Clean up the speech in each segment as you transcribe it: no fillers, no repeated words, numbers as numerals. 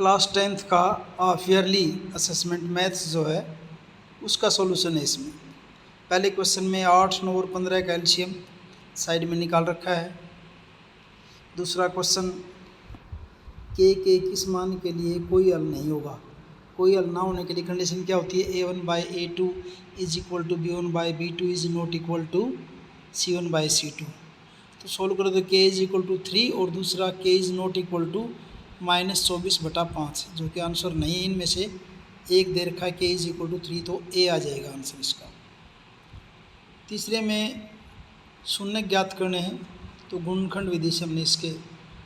Class 10th का half yearly assessment maths जो है उसका सॉल्यूशन है। इसमें पहले क्वेश्चन में 8, 9 और 15 कैल्शियम साइड में निकाल रखा है। दूसरा क्वेश्चन के किस मान के लिए कोई हल नहीं होगा। कोई हल ना होने के लिए कंडीशन क्या होती है, a1/a2 is equal to b1/b2 is not equal to c1/c2। तो सोल्व करो तो k इज इक्वल टू 3 और दूसरा k is not equal to -24/5, जो कि आंसर नहीं है। इनमें से एक दे रखा है k इज इक्वल टू 3, तो ए आ जाएगा आंसर इसका। तीसरे में शून्य ज्ञात करने हैं, तो गुणनखंड विधि से हमने इसके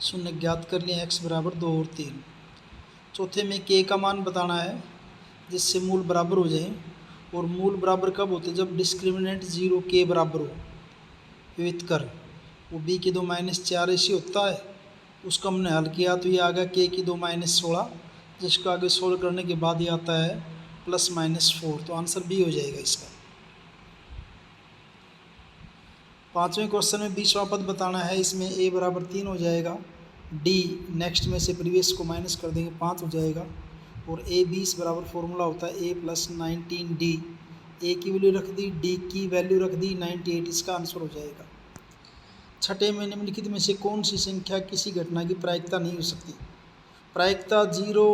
शून्य ज्ञात कर लिए, x बराबर 2 और 3। चौथे में k का मान बताना है जिससे मूल बराबर हो जाए, और मूल बराबर कब होते हैं, जब डिस्क्रिमिनेंट 0 k बराबर हो। विविध कर वो b की 2 -4 ऐसी होता है, उसका हमने हल किया तो ये आ गया k की 2 -16, जिसको आगे सोल्व करने के बाद ये आता है +-4, तो आंसर बी हो जाएगा इसका। पाँचवें क्वेश्चन में 20वां पद बताना है। इसमें a बराबर 3 हो जाएगा, d नेक्स्ट में से प्रीवियस को माइनस कर देंगे 5 हो जाएगा, और a 20 बराबर फॉर्मूला होता है a + 19d। a की वैल्यू रख दी, d की वैल्यू रख दी 98, इसका आंसर हो जाएगा। छठे में निम्नलिखित में से कौन सी संख्या किसी घटना की प्रायिकता नहीं हो सकती। प्रायिकता 0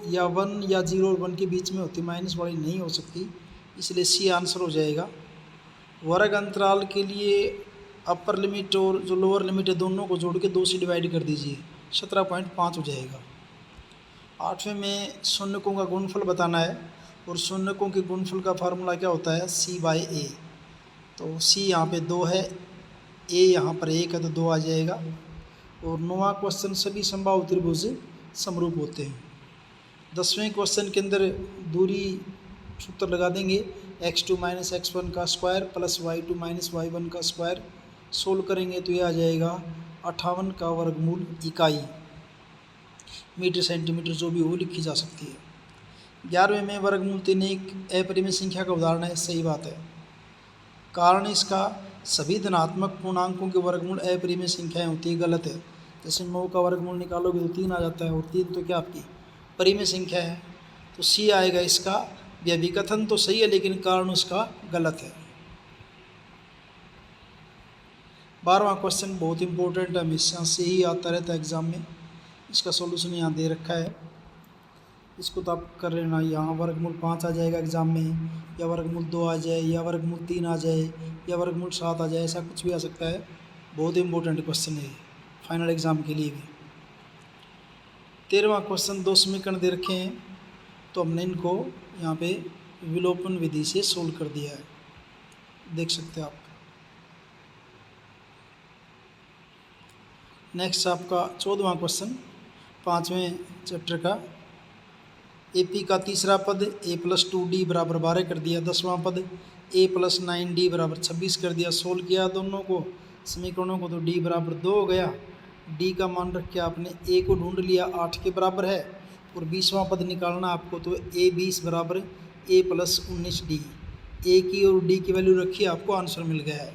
या 1 या 0 और 1 के बीच में होती, माइनस वाली नहीं हो सकती, इसलिए सी आंसर हो जाएगा। वर्ग अंतराल के लिए अपर लिमिट और जो लोअर लिमिट है दोनों को जोड़ के 2 से डिवाइड कर दीजिए, 17.5 हो जाएगा। आठवें में शून्यकों का गुणनफल बताना है, और शून्यकों के गुणनफल का फार्मूला क्या होता है, c/a। तो c यहाँ पे 2 है, a यहाँ पर 1 है, तो 2 आ जाएगा। और 9वां क्वेश्चन सभी संभावित त्रिभुज समरूप होते हैं। 10वें क्वेश्चन के अंदर दूरी सूत्र लगा देंगे, x2 - x1 का स्क्वायर प्लस y2 - y1 का स्क्वायर। सोल्व करेंगे तो ये आ जाएगा 58 का वर्गमूल इकाई, मीटर सेंटीमीटर जो भी हो लिखी जा सकती है। 11वें में वर्गमूल 3 एक अपरिमेय संख्या का उदाहरण है, सही बात है। कारण इसका सभी धनात्मक पूर्णांकों के वर्गमूल अपरिमेय संख्याएं होती है, गलत है। जैसे 9 का वर्गमूल निकालोगे तो 3 आ जाता है, और 3 तो क्या आपकी परिमेय संख्या है, तो सी आएगा इसका। यह विकथन तो सही है लेकिन कारण उसका गलत है। 12वां क्वेश्चन बहुत इंपॉर्टेंट है, हमेशा से ही आता रहता है एग्जाम में। इसका सॉल्यूशन यहाँ दे रखा है, इसको तो आप कर लेना। यहाँ वर्गमूल 5 आ जाएगा एग्जाम में, या वर्गमूल 2 आ जाए, या वर्गमूल 3 आ जाए, या वर्गमूल 7 आ जाए, ऐसा कुछ भी आ सकता है। बहुत इंपॉर्टेंट क्वेश्चन है फाइनल एग्जाम के लिए भी। 13वां क्वेश्चन 2 समीकरण दे रखे हैं, तो हमने इनको यहाँ पे विलोपन विधि से सोल्व कर दिया है, देख सकते हैं आप। नेक्स्ट आपका 14वां क्वेश्चन 5वें चैप्टर का, AP का तीसरा पद a + 2d बराबर 12 कर दिया। 10वां पद a + 9d बराबर 26 कर दिया। सोल्व किया दोनों को समीकरणों को, तो d बराबर 2 हो गया। d का मान रख के आपने a को ढूंढ लिया, 8 के बराबर है, और 20वां पद निकालना आपको, तो a 20 बराबर a + 19d। a की और d की वैल्यू रखी, आपको आंसर मिल गया है।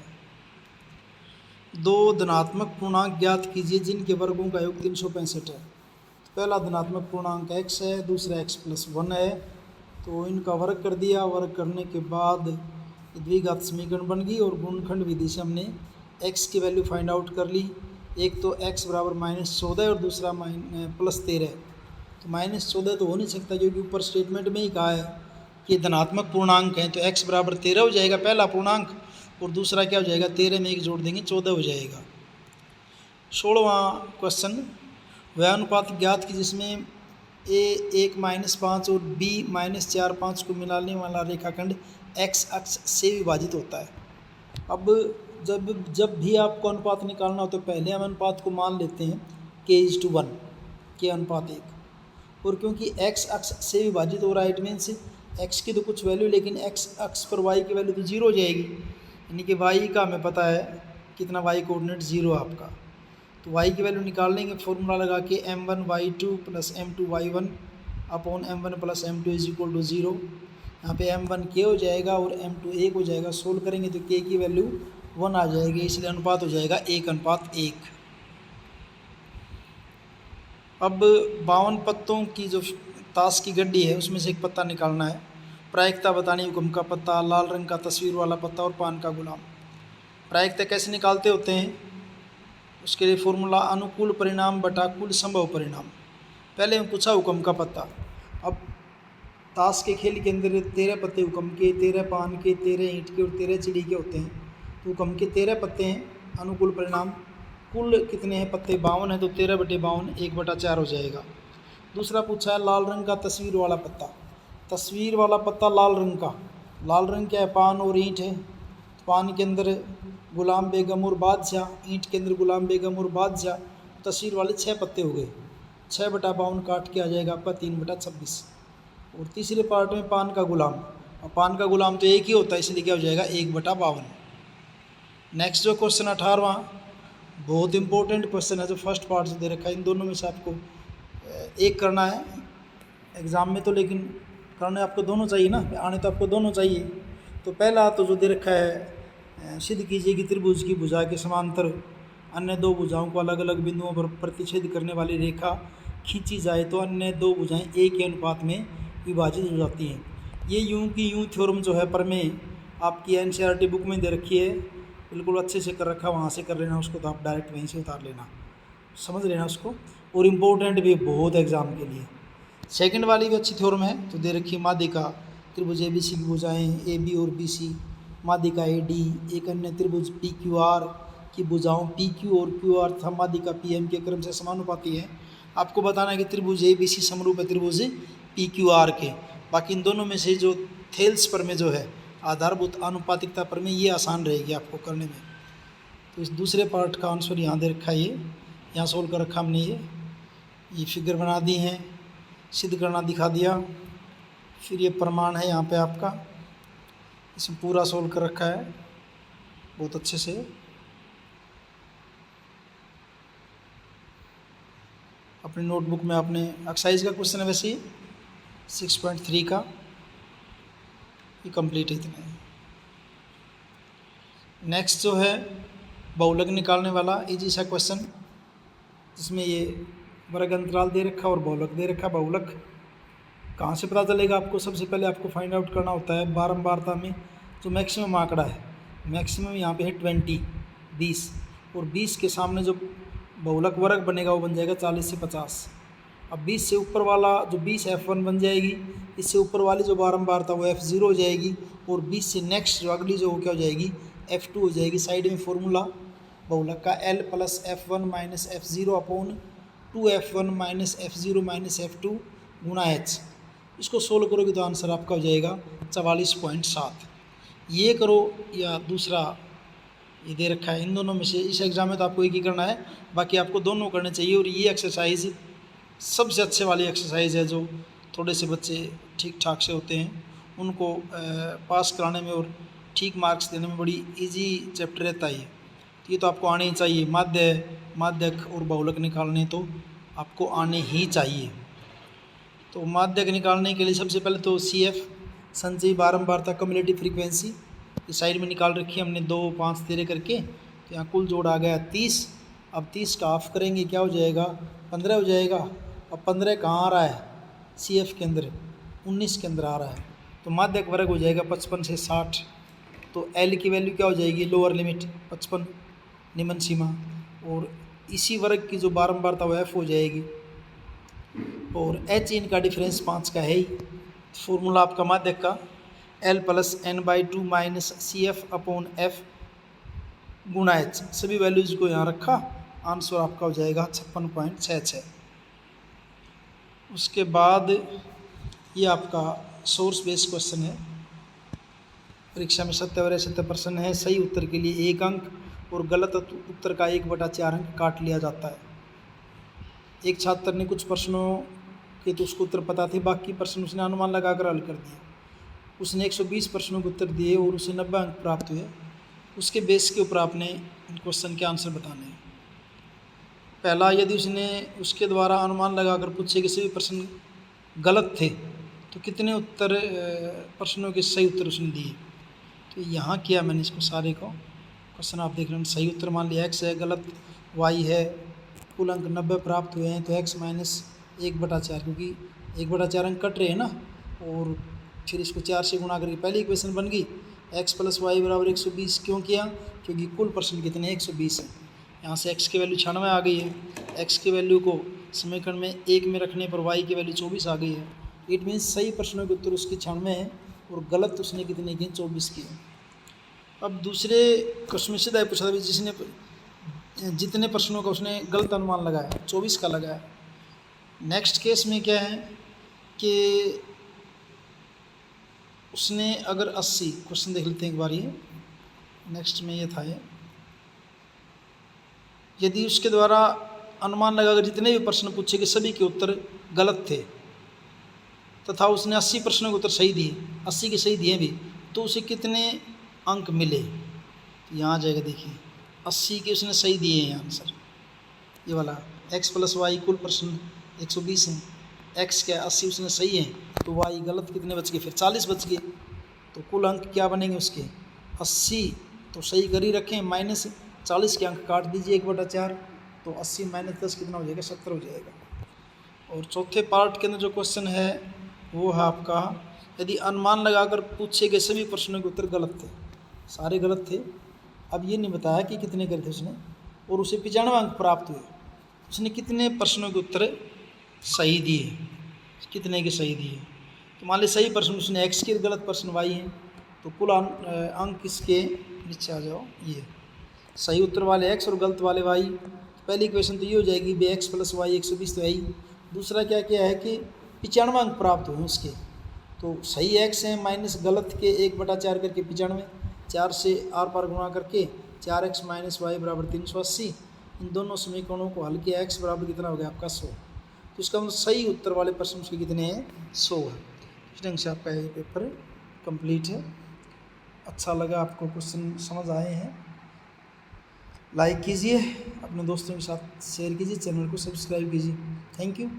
2 धनात्मक पूर्णांक ज्ञात कीजिए जिनके वर्गों का योग 365 है। पहला धनात्मक पूर्णांक x है, दूसरा x + 1 है, तो इनका वर्ग कर दिया। वर्ग करने के बाद द्विघात समीकरण बन गई, और गुणनखंड विधि से हमने x की वैल्यू फाइंड आउट कर ली। एक तो x बराबर -14 और दूसरा +13। तो -14 तो हो नहीं सकता, क्योंकि ऊपर स्टेटमेंट में ही कहा है कि धनात्मक पूर्णांक है, तो x बराबर 13 हो जाएगा पहला पूर्णांक, और दूसरा क्या हो जाएगा, 13 में 1 जोड़ देंगे 14 हो जाएगा। 16वां क्वेश्चन, वह अनुपात ज्ञात की जिसमें a 1 - 5 और b -4 5 को मिलाने वाला रेखाखंड x अक्ष से विभाजित होता है। अब जब भी आपको अनुपात निकालना हो तो पहले हम अनुपात को मान लेते हैं k/1, k अनुपात 1, और क्योंकि x अक्ष से विभाजित हो रहा है, इट मीन्स x की तो कुछ वैल्यू, लेकिन x अक्ष पर y की वैल्यू तो 0 हो जाएगी, यानी कि y का हमें पता है कितना, y कोऑर्डिनेट 0 आपका। तो y की वैल्यू निकाल लेंगे फॉर्मूला लगा के, m1y2 + m2y1 upon m1 + m2 = 0। यहाँ पे m1 k हो जाएगा और m2 1 हो जाएगा। सोल्व करेंगे तो k की वैल्यू 1 आ जाएगी, इसलिए अनुपात हो जाएगा 1:1। अब 52 पत्तों की जो ताश की गड्डी है उसमें से एक पत्ता निकालना है। प्रायिकता बतानी, हुक्म का पत्ता, लाल रंग का तस्वीर वाला पत्ता और पान का गुलाम। प्रायिकता कैसे निकालते होते हैं, उसके लिए फॉर्मूला अनुकूल परिणाम बटा कुल संभव परिणाम। पहले मैं पूछा हुक्म का पत्ता। अब ताश के खेल के अंदर 13 पत्ते हुक्म के, 13 पान के, 13 ईंट के और 13 चिड़ी के होते हैं। तो हुक्म के 13 पत्ते हैं। अनुकूल परिणाम कुल कितने हैं पत्ते, 52 है, तो 13/52 1/4 हो जाएगा। दूसरा पूछा है लाल रंग का तस्वीर वाला पत्ता। तस्वीर वाला पत्ता लाल रंग का, लाल रंग क्या है, पान और ईंट है। पान के अंदर गुलाम बेगम और बादशाह, ईंट के अंदर गुलाम बेगम और बादशाह, तस्वीर वाले 6 पत्ते हो गए। 6/52 काट के आ जाएगा आपका 3/26। और तीसरे पार्ट में पान का गुलाम, और पान का गुलाम तो एक ही होता है, इसलिए क्या हो जाएगा 1/52। नेक्स्ट जो क्वेश्चन 18वां, बहुत इंपॉर्टेंट क्वेश्चन है, जो फर्स्ट पार्ट से दे रखा है। इन दोनों में से आपको एक करना है एग्ज़ाम में, तो लेकिन करने आपको दोनों चाहिए ना, आने तो आपको दोनों चाहिए। तो पहला तो जो दे रखा है, सिद्ध कीजिए कि त्रिभुज की भुजा के समांतर अन्य दो भुजाओं को अलग अलग बिंदुओं पर प्रतिच्छेद करने वाली रेखा खींची जाए तो अन्य दो भुजाएं एक के अनुपात में विभाजित हो जाती हैं। ये यूं की यूं थ्योरम जो है प्रमेय आपकी एनसीईआरटी बुक में दे रखी है, बिल्कुल अच्छे से कर रखा, वहाँ से कर लेना उसको, तो आप डायरेक्ट वहीं से उतार लेना, समझ लेना उसको। और इम्पोर्टेंट भी बहुत एग्जाम के लिए। सेकंड वाली भी अच्छी थ्योरम है, तो दे रखी है माध्यिका त्रिभुज ABC की भुजाएं AB और BC, माध्यिका AD एक अन्य त्रिभुज PQR की भुजाओं PQ और QR तथा माध्यिका PM के क्रम से समानुपाती है। आपको बताना है कि त्रिभुज ABC समरूप है त्रिभुज PQR के। बाकी इन दोनों में से जो थेल्स प्रमेय जो है, आधारभूत आनुपातिकता प्रमेय, ये आसान रहेगी आपको करने में। तो इस दूसरे पार्ट का आंसर यहाँ दे रखा है, ये यहाँ सोल्व कर रखा हमने। ये फिगर बना दी हैं, सिद्ध करना दिखा दिया। फिर ये प्रमाण है यहाँ पे आपका, इसमें पूरा सोल्व कर रखा है बहुत अच्छे से। अपनी नोटबुक में आपने एक्सरसाइज का क्वेश्चन है वैसे ही 6.3 का, ये कंप्लीट है इतना। नेक्स्ट जो है बहुलक निकालने वाला इजी सा क्वेश्चन, जिसमें ये वर्ग अंतराल दे रखा और बहुलक दे रखा। बहुलक कहाँ से पता चलेगा आपको, सबसे पहले आपको फाइंड आउट करना होता है बारंबारता में जो मैक्सिमम आंकड़ा है। मैक्सिमम यहाँ पे है 20 और 20 के सामने जो बहुलक वर्ग बनेगा वो बन जाएगा 40 से 50। अब 20 से ऊपर वाला जो 20 F1 बन जाएगी, इससे ऊपर वाली जो बारंबारता वो F0 हो जाएगी, और 20 से नेक्स्ट जो अगली जो वो क्या हो जाएगी F2 हो जाएगी। साइड में फॉर्मूला बहुलक का L + F1 - F0 upon 2F1 - F0 - F2 गुणा H। इसको सोल्व करोगे तो आंसर आपका हो जाएगा 44.7। ये करो या दूसरा ये दे रखा है, इन दोनों में से इस एग्ज़ाम में तो आपको एक ही करना है, बाकी आपको दोनों करने चाहिए। और ये एक्सरसाइज सबसे अच्छे वाली एक्सरसाइज है, जो थोड़े से बच्चे ठीक ठाक से होते हैं उनको पास कराने में और ठीक मार्क्स देने में बड़ी इजी चैप्टर रहता है। ये तो आपको आने ही चाहिए, माध्यक और बहुलक निकालने तो आपको आने ही चाहिए। तो माध्यक निकालने के लिए सबसे पहले तो CF संचयी बारंबारता कम्युलेटिव फ्रीक्वेंसी इस साइड में निकाल रखी है हमने 2, 5, 13 करके। तो यहाँ कुल जोड़ आ गया 30। अब 30 का ऑफ करेंगे क्या हो जाएगा 15 हो जाएगा। अब 15 कहाँ आ रहा है CF के अंदर, 19 के अंदर आ रहा है। तो माध्यक वर्ग हो जाएगा 55 से 60। तो L की वैल्यू क्या हो जाएगी, लोअर लिमिट 55 निम्न सीमा, और इसी वर्ग की जो बारंबारता वो F हो जाएगी, और H इनका डिफरेंस 5 का है ही। फॉर्मूला आपका माध्यक का L + n/2 - CF upon F गुणा H। सभी वैल्यूज़ को यहाँ रखा, आंसर आपका हो जाएगा 56.66। उसके बाद ये आपका सोर्स बेस्ड क्वेश्चन है, परीक्षा में 70% है। सही उत्तर के लिए 1 अंक और गलत उत्तर का 1/4 अंक काट लिया जाता है। एक छात्र ने कुछ प्रश्नों के तो उसको उत्तर पता थे, बाकी प्रश्न उसने अनुमान लगाकर हल कर दिए। उसने 120 प्रश्नों के उत्तर दिए और उसे 90 अंक प्राप्त हुए। उसके बेस के ऊपर आपने क्वेश्चन के आंसर बताने हैं। पहला, यदि उसने उसके द्वारा अनुमान लगाकर पूछे कि सभी प्रश्न गलत थे तो कितने उत्तर प्रश्नों के सही उत्तर उसने दिए। तो यहाँ किया मैंने इसको सारे को क्वेश्चन आप देख रहे हैं। सही उत्तर मान लिया X है, गलत Y है, कुल अंक 90 प्राप्त हुए हैं, तो x माइनस 1/4, क्योंकि 1/4 अंक कट रहे हैं ना, और फिर इसको 4 से गुणा करके पहली इक्वेशन बन गई। x + y = 120 क्यों किया? क्योंकि कुल प्रश्न कितने 120 हैं। यहाँ से x की वैल्यू 96 आ गई है, x की वैल्यू को समीकरण में 1 में रखने पर y की वैल्यू 24 आ गई है। इट मीन्स सही प्रश्नों के उत्तर उसकी 96 है और गलत उसने कितने किए? 24 किए। अब दूसरे क्वेश्चन में सीधा पूछा था, जिसने जितने प्रश्नों का उसने गलत अनुमान लगाया, 24 का लगाया। नेक्स्ट केस में क्या है कि उसने अगर 80, क्वेश्चन देख लेते हैं एक बार, ये नेक्स्ट में ये था, ये यदि उसके द्वारा अनुमान लगाकर जितने भी प्रश्न पूछे गए सभी के उत्तर गलत थे तथा उसने 80 प्रश्नों के उत्तर सही दिए, 80 के सही दिए भी, तो उसे कितने अंक मिले? यहाँ आ जाएगा, देखिए 80 के उसने सही दिए हैं आंसर, ये वाला x + y कुल प्रश्न 120 हैं, x क्या 80 उसने सही है, तो y गलत कितने बच गए? फिर 40 बच गए। तो कुल अंक क्या बनेंगे उसके? 80 तो सही कर ही रखें, माइनस 40 के अंक काट दीजिए 1/4, तो 80 - 10 कितना हो जाएगा? 70 हो जाएगा। और चौथे पार्ट के अंदर जो क्वेश्चन है वो है आपका, यदि अनुमान लगाकर पूछे गए सभी प्रश्नों के उत्तर गलत थे, सारे गलत थे, अब ये नहीं बताया कि कितने करे थे उसने, और उसे 95 अंक प्राप्त हुए, उसने कितने प्रश्नों के उत्तर सही दिए, कितने के सही दिए? तो मान ली सही प्रश्न उसने x के, गलत प्रश्न y हैं, तो कुल अंक किसके? नीचे आ जाओ, ये सही उत्तर वाले x और गलत वाले y। पहली इक्वेशन तो ये हो जाएगी, x + y 120 तो है ही। दूसरा क्या क्या है कि 95 अंक प्राप्त हुए उसके, तो सही x है माइनस गलत के 1/4 करके 95, 4 से आर पार गुणा करके 4x - y = 380। इन दोनों समीकरणों को हल किया, x बराबर कितना हो गया आपका 100। तो इसका मतलब सही उत्तर वाले प्रश्न उसके कितने हैं? 100 है। इस ढंग से आपका ये पेपर कंप्लीट है। अच्छा लगा आपको, क्वेश्चन समझ आए हैं, लाइक कीजिए, अपने दोस्तों के साथ शेयर कीजिए, चैनल को सब्सक्राइब कीजिए। Thank you.